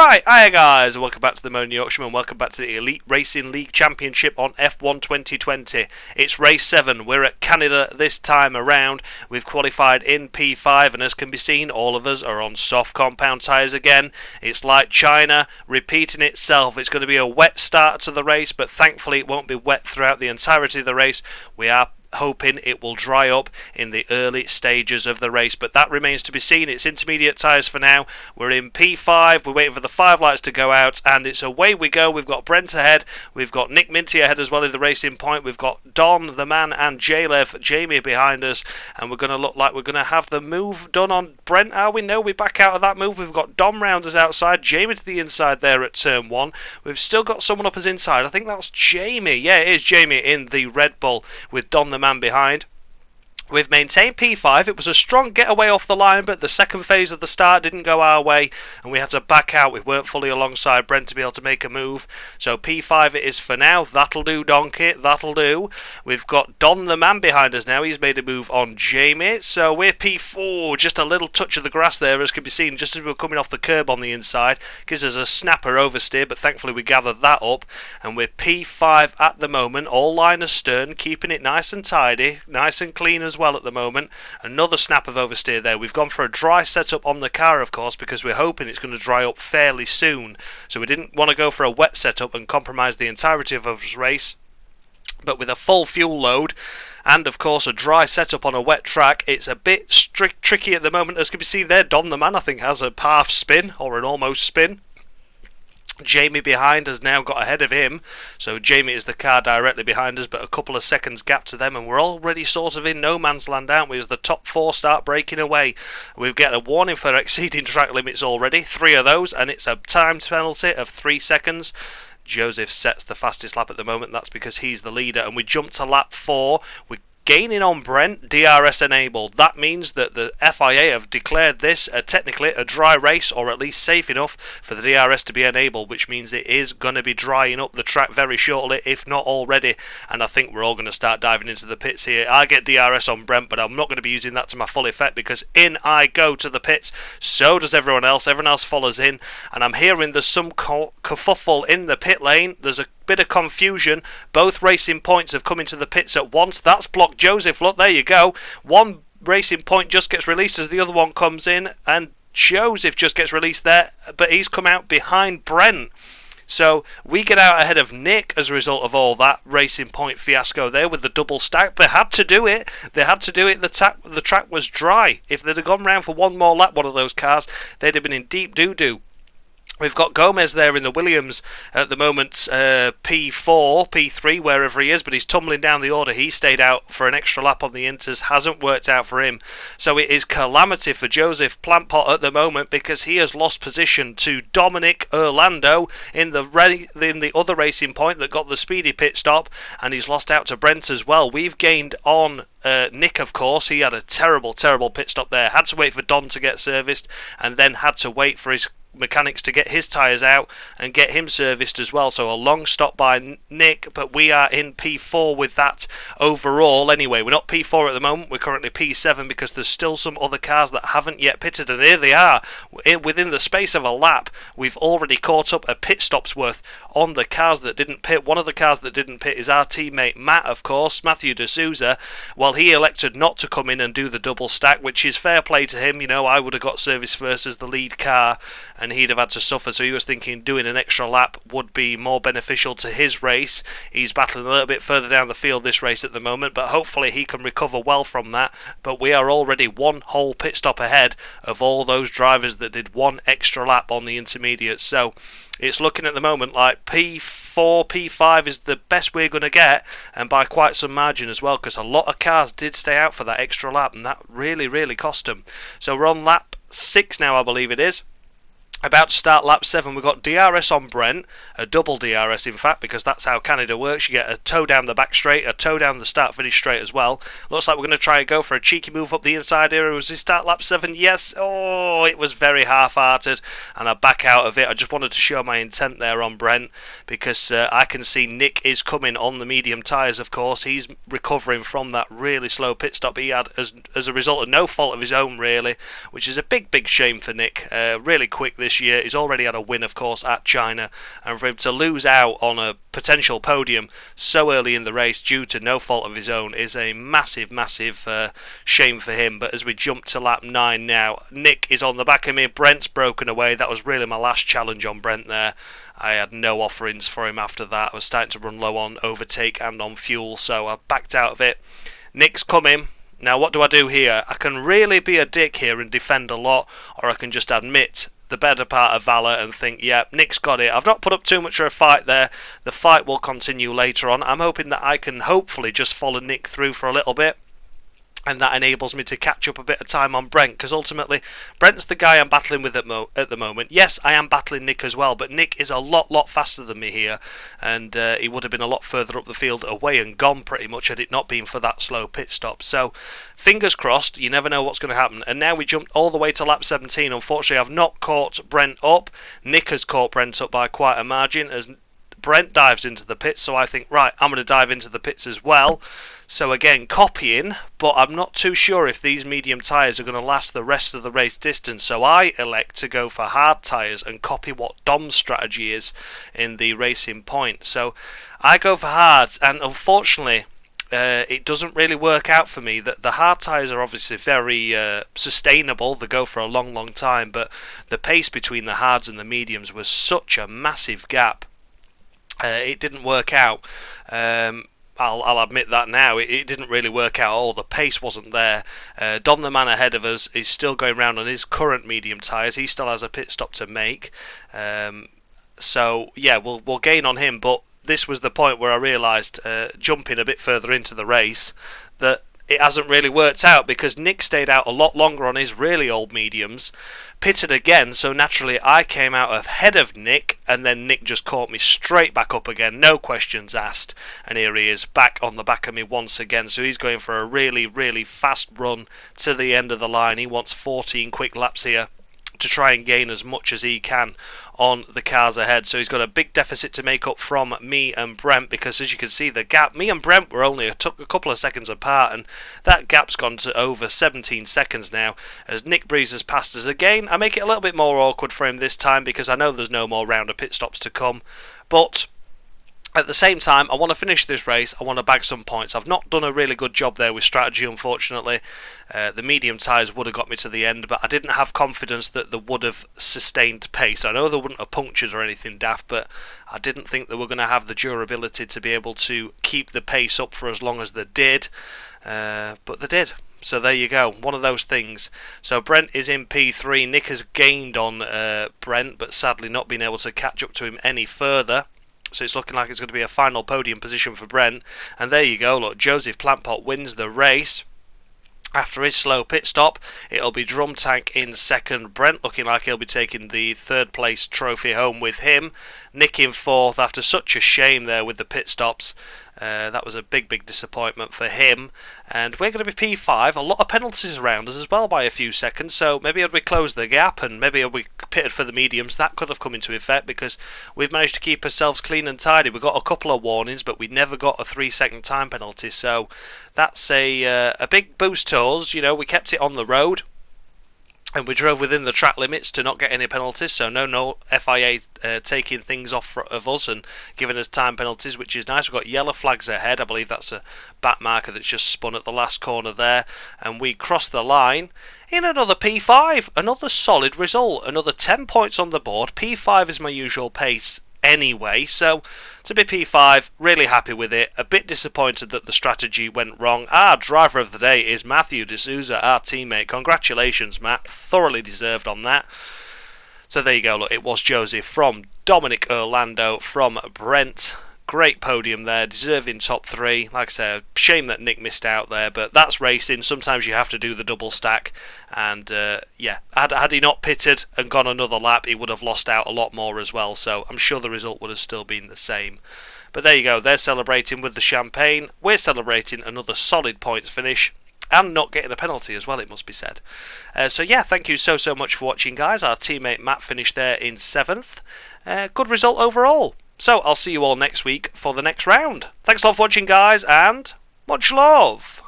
Right, hiya guys, and welcome back to the Moaning Yorkshireman, welcome back to the Elite Racing League Championship on F1 2020. It's race 7, we're at Canada this time around. We've qualified in P5, and as can be seen, all of us are on soft compound tyres again. It's like China, repeating itself. It's going to be a wet start to the race, but thankfully it won't be wet throughout the entirety of the race. We are hoping it will dry up in the early stages of the race, but that remains to be seen. It's intermediate tyres for now. We're in P5, we're waiting for the 5 lights to go out, and it's away we go. We've got Brent ahead, we've got Nick Minty ahead as well in the racing point, we've got Don the man and Jamie behind us, and we're going to look like we're going to have the move done on Brent, are we? No, we're back out of that move. We've got Dom round us outside, Jamie to the inside there at turn 1. We've still got someone up us inside. I think that's Jamie. Yeah, it is Jamie in the Red Bull with Don the man behind. We've maintained P5. It was a strong getaway off the line, but the second phase of the start didn't go our way, and we had to back out. We weren't fully alongside Brent to be able to make a move. So P5 it is for now. That'll do, Donkey. That'll do. We've got Don the man behind us now. He's made a move on Jamie. So we're P4. Just a little touch of the grass there, as can be seen, just as we were coming off the curb on the inside. Gives us a snapper oversteer, but thankfully we gathered that up. And we're P5 at the moment. All line astern, keeping it nice and tidy, nice and clean as well at the moment. Another snap of oversteer there. We've gone for a dry setup on the car, of course, because we're hoping it's going to dry up fairly soon. So we didn't want to go for a wet setup and compromise the entirety of this race. But with a full fuel load and of course a dry setup on a wet track, it's a bit tricky at the moment. As can be seen there, Don the man I think has a half spin or an almost spin. Jamie behind has now got ahead of him, so Jamie is the car directly behind us, but a couple of seconds gap to them, and we're already sort of in no man's land, aren't we, as the top 4 start breaking away. We've got a warning for exceeding track limits already, 3 of those, and it's a time penalty of 3 seconds. Joseph sets the fastest lap at the moment. That's because he's the leader, and we jump to lap 4. We're gaining on Brent, DRS enabled. That means that the FIA have declared this technically a dry race, or at least safe enough for the DRS to be enabled, which means it is going to be drying up the track very shortly, if not already, and I think we're all going to start diving into the pits here. I get DRS on Brent, but I'm not going to be using that to my full effect, because in I go to the pits. So does everyone else. Everyone else follows in, and I'm hearing there's some kerfuffle in the pit lane. There's a bit of confusion. Both racing points have come into the pits at once. That's blocked Joseph. Look, there you go. One racing point just gets released as the other one comes in, and Joseph just gets released there, but he's come out behind Brent. So we get out ahead of Nick as a result of all that racing point fiasco there with the double stack. They had to do it. They had to do it. The track was dry. If they'd have gone round for one more lap, one of those cars, they'd have been in deep doo-doo. We've got Gomez there in the Williams at the moment, P4, P3, wherever he is, but he's tumbling down the order. He stayed out for an extra lap on the Inters, hasn't worked out for him. So it is calamity for Joseph Plantpot at the moment, because he has lost position to Dominic Orlando in the other racing point that got the speedy pit stop, and he's lost out to Brent as well. We've gained on Nick, of course. He had a terrible pit stop there. Had to wait for Don to get serviced, and then had to wait for his mechanics to get his tyres out and get him serviced as well. So a long stop by Nick, but we are in P4 with that overall. Anyway, we're not P4 at the moment, we're currently P7, because there's still some other cars that haven't yet pitted, and here they are. Within the space of a lap, we've already caught up a pit stop's worth on the cars that didn't pit. One of the cars that didn't pit is our teammate Matt, of course, Matthew D'Souza. Well, he elected not to come in and do the double stack, which is fair play to him. You know, I would have got service first as the lead car, and he'd have had to suffer, so he was thinking doing an extra lap would be more beneficial to his race. He's battling a little bit further down the field this race at the moment, but hopefully he can recover well from that. But we are already one whole pit stop ahead of all those drivers that did one extra lap on the intermediate. So it's looking at the moment like P4, P5 is the best we're going to get, and by quite some margin as well, because a lot of cars did stay out for that extra lap, and that really cost them. So we're on lap 6 now, I believe it is. About to start lap 7, we've got DRS on Brent, a double DRS in fact, because that's how Canada works. You get a toe down the back straight, a toe down the start finish straight as well. Looks like we're going to try and go for a cheeky move up the inside here. Was this start lap 7? Yes. Oh, it was very half-hearted, and I back out of it. I just wanted to show my intent there on Brent, because I can see Nick is coming on the medium tyres, of course. He's recovering from that really slow pit stop he had as a result of no fault of his own, really, which is a big shame for Nick. Really quick this this year. He's already had a win, of course, at China, and for him to lose out on a potential podium so early in the race due to no fault of his own is a massive, massive shame for him. But as we jump to lap 9 now, Nick is on the back of me. Brent's broken away. That was really my last challenge on Brent there. I had no offerings for him after that. I was starting to run low on overtake and on fuel, so I backed out of it. Nick's coming. Now what do I do here? I can really be a dick here and defend a lot, or I can just admit the better part of valour and think, yeah, Nick's got it. I've not put up too much of a fight there. The fight will continue later on. I'm hoping that I can hopefully just follow Nick through for a little bit, and that enables me to catch up a bit of time on Brent, because ultimately Brent's the guy I'm battling with at the moment. Yes, I am battling Nick as well, but Nick is a lot faster than me here, and he would have been a lot further up the field, away and gone pretty much, had it not been for that slow pit stop. So fingers crossed, you never know what's going to happen. And now we jumped all the way to lap 17. Unfortunately, I've not caught Brent up. Nick has caught Brent up by quite a margin as Brent dives into the pits, so I think, right, I'm going to dive into the pits as well. So again, copying, but I'm not too sure if these medium tyres are going to last the rest of the race distance, so I elect to go for hard tyres and copy what Dom's strategy is in the Racing Point. So I go for hards, and unfortunately it doesn't really work out for me. The hard tyres are obviously very sustainable, they go for a long time, but the pace between the hards and the mediums was such a massive gap. It didn't work out. I'll admit that now. It didn't really work out at all. The pace wasn't there. Dom, the man ahead of us, is still going round on his current medium tyres. He still has a pit stop to make. So yeah, we'll gain on him. But this was the point where I realised, jumping a bit further into the race, that it hasn't really worked out, because Nick stayed out a lot longer on his really old mediums, pitted again, so naturally I came out ahead of Nick, and then Nick just caught me straight back up again, no questions asked, and here he is back on the back of me once again. So he's going for a really fast run to the end of the line. He wants 14 quick laps here to try and gain as much as he can on the cars ahead. So he's got a big deficit to make up from me and Brent, because as you can see, the gap, me and Brent were only a couple of seconds apart, and that gap's gone to over 17 seconds now as Nick breezes past us again. I make it a little bit more awkward for him this time, because I know there's no more round of pit stops to come, but at the same time, I want to finish this race. I want to bag some points. I've not done a really good job there with strategy, unfortunately. The medium tyres would have got me to the end, but I didn't have confidence that they would have sustained pace. I know they wouldn't have punctured or anything daft, but I didn't think they were going to have the durability to be able to keep the pace up for as long as they did. But they did. So there you go, one of those things. So Brent is in P3. Nick has gained on Brent, but sadly not been able to catch up to him any further. So it's looking like it's going to be a final podium position for Brent. And there you go, look, Joseph Plantpot wins the race. After his slow pit stop, it'll be Drum Tank in second. Brent looking like he'll be taking the third place trophy home with him. Nick in fourth after such a shame there with the pit stops. That was a big disappointment for him. And we're going to be P5. A lot of penalties around us as well by a few seconds. So maybe had we closed the gap and maybe had we pitted for the mediums, that could have come into effect, because we've managed to keep ourselves clean and tidy. We got a couple of warnings, but we never got a 3-second time penalty. So that's a big boost to us. You know, we kept it on the road, and we drove within the track limits to not get any penalties, so no FIA taking things off of us and giving us time penalties, which is nice. We've got yellow flags ahead. I believe that's a back marker that's just spun at the last corner there, and we crossed the line in another P5. Another solid result, another 10 points on the board. P5 is my usual pace anyway, so to be P5, really happy with it. A bit disappointed that the strategy went wrong. Our driver of the day is Matthew D'Souza, our teammate. Congratulations, Matt, thoroughly deserved on that. So there you go, look, it was Joseph from Dominic Orlando from Brent. Great podium there, deserving top 3. Like I said, shame that Nick missed out there, but that's racing. Sometimes you have to do the double stack, and yeah, had he not pitted and gone another lap, he would have lost out a lot more as well, so I'm sure the result would have still been the same. But there you go, they're celebrating with the champagne. We're celebrating another solid points finish, and not getting a penalty as well, it must be said. So yeah, thank you so much for watching, guys. Our teammate Matt finished there in 7th. Good result overall. So I'll see you all next week for the next round. Thanks a lot for watching, guys, and much love.